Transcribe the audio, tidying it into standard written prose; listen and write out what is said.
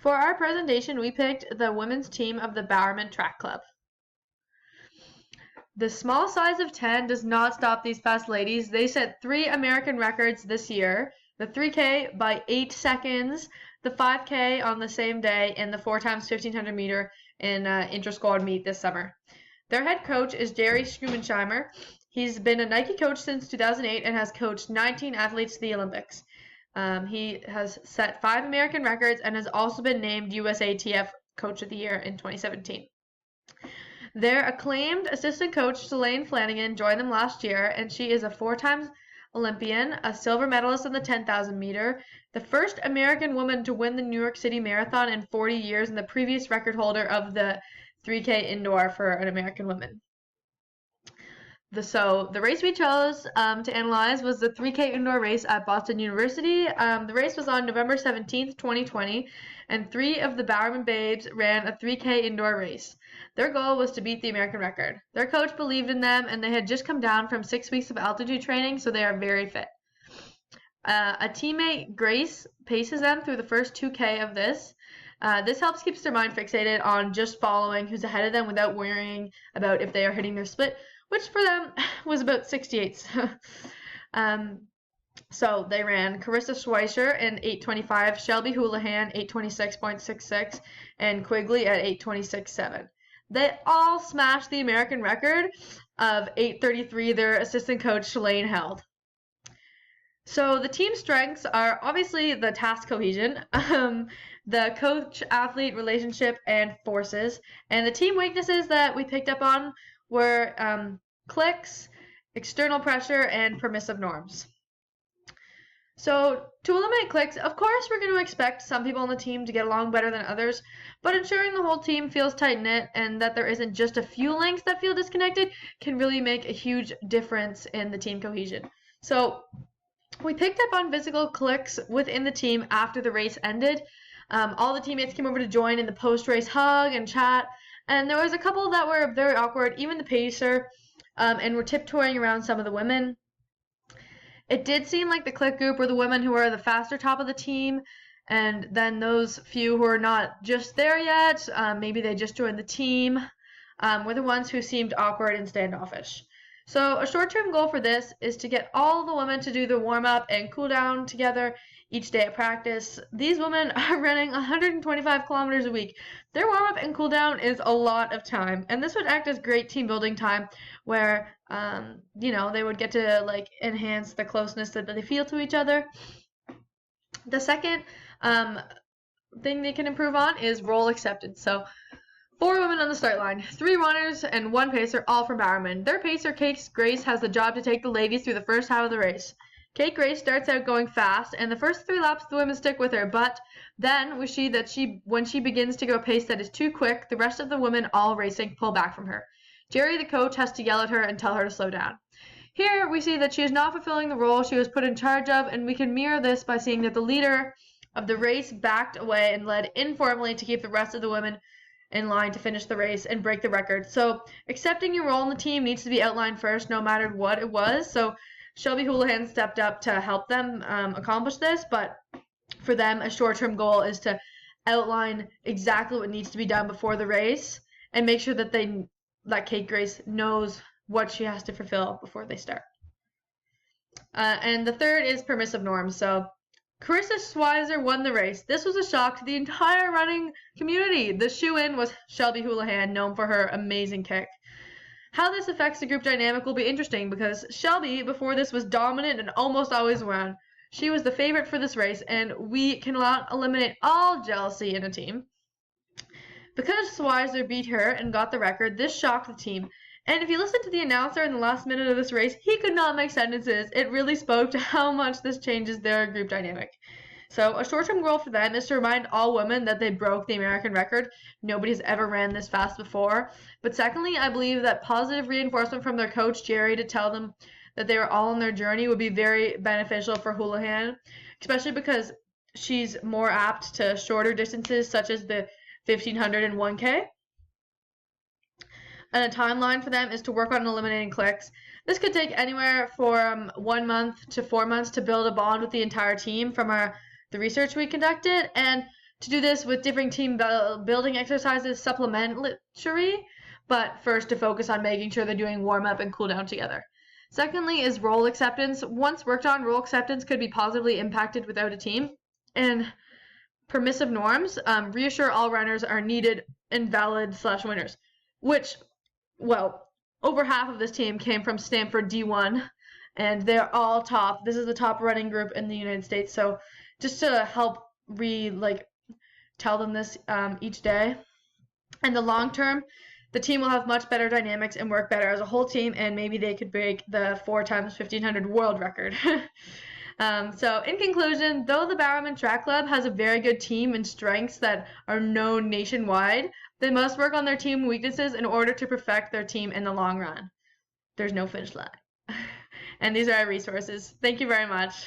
For our presentation, we picked the women's team of the Bowerman Track Club. The small size of 10 does not stop these fast ladies. They set 3 American records this year, the 3K by 8 seconds, the 5K on the same day, and the 4x1500 meter in inter-squad meet this summer. Their head coach is Jerry Strumensheimer. He's been a Nike coach since 2008 and has coached 19 athletes to the Olympics. He has set 5 American records and has also been named USATF Coach of the Year in 2017. Their acclaimed assistant coach, Selene Flanagan, joined them last year, and she is a 4-time Olympian, a silver medalist in the 10,000 meter, the first American woman to win the New York City Marathon in 40 years, and the previous record holder of the 3K indoor for an American woman. So the race we chose to analyze was the 3K indoor race at Boston University. The race was on November 17th, 2020, and 3 of the Bowerman babes ran a 3K indoor race. Their goal was to beat the American record. Their coach believed in them, and they had just come down from 6 weeks of altitude training, so they are very fit. A teammate, Grace, paces them through the first 2K of this. This helps keep their mind fixated on just following who's ahead of them without worrying about if they are hitting their split, which for them was about 68. So they ran Carissa Schweitzer in 8:25, Shelby Houlihan 8:26.66, and Quigley at 8:26.7. They all smashed the American record of 8:33 their assistant coach Selene held. So the team strengths are obviously the task cohesion, the coach-athlete relationship and forces, and the team weaknesses that we picked up on were clicks, external pressure, and permissive norms. So to eliminate clicks, of course we're going to expect some people on the team to get along better than others, but ensuring the whole team feels tight-knit and that there isn't just a few links that feel disconnected can really make a huge difference in the team cohesion. So we picked up on physical clicks within the team after the race ended. All the teammates came over to join in the post-race hug and chat, and there was a couple that were very awkward, even the pacer, and were tiptoeing around some of the women. It did seem like the click group were the women who were the faster top of the team, and then those few who are not just there yet, maybe they just joined the team, were the ones who seemed awkward and standoffish. So a short-term goal for this is to get all the women to do the warm-up and cool-down together each day at practice. These women are running 125 kilometers a week. Their warm-up and cool-down is a lot of time, and this would act as great team-building time where, they would get to enhance the closeness that they feel to each other. The second thing they can improve on is role acceptance. So 4 women on the start line, 3 runners and 1 pacer, all from Bowerman. Their pacer, Kate Grace, has the job to take the ladies through the first half of the race. Kate Grace starts out going fast, and the first 3 laps the women stick with her, but then we see that when she begins to go a pace that is too quick, the rest of the women all racing pull back from her. Jerry, the coach, has to yell at her and tell her to slow down. Here we see that she is not fulfilling the role she was put in charge of, and we can mirror this by seeing that the leader of the race backed away and led informally to keep the rest of the women in line to finish the race and break the record. So accepting your role in the team needs to be outlined first, no matter what it was. So Shelby Houlihan stepped up to help them accomplish this, but for them, a short-term goal is to outline exactly what needs to be done before the race and make sure that Kate Grace knows what she has to fulfill before they start. And the third is permissive norms. So Carissa Schweitzer won the race. This was a shock to the entire running community. The shoe-in was Shelby Houlihan, known for her amazing kick. How this affects the group dynamic will be interesting because Shelby, before this, was dominant and almost always won. She was the favorite for this race, and we cannot eliminate all jealousy in a team. Because Schweitzer beat her and got the record, this shocked the team. And if you listen to the announcer in the last minute of this race, he could not make sentences. It really spoke to how much this changes their group dynamic. So a short-term goal for them is to remind all women that they broke the American record. Nobody's ever ran this fast before. But secondly, I believe that positive reinforcement from their coach, Jerry, to tell them that they were all on their journey would be very beneficial for Houlihan, especially because she's more apt to shorter distances such as the 1500 and 1K. And a timeline for them is to work on eliminating clicks. This could take anywhere from 1 month to 4 months to build a bond with the entire team from the research we conducted. And To do this with different team building exercises supplementary, but first to focus on making sure they're doing warm up and cool down together. Secondly is role acceptance. Once worked on, role acceptance could be positively impacted without a team. And permissive norms, reassure all runners are needed and valid/winners, which, well, over half of this team came from Stanford D1, and they're all top. This is the top running group in the United States. So just to help tell them this each day. In the long term, the team will have much better dynamics and work better as a whole team, and maybe they could break the 4x1500 world record. So in conclusion, though the Bowerman Track Club has a very good team and strengths that are known nationwide, they must work on their team weaknesses in order to perfect their team in the long run. There's no finish line. And these are our resources. Thank you very much.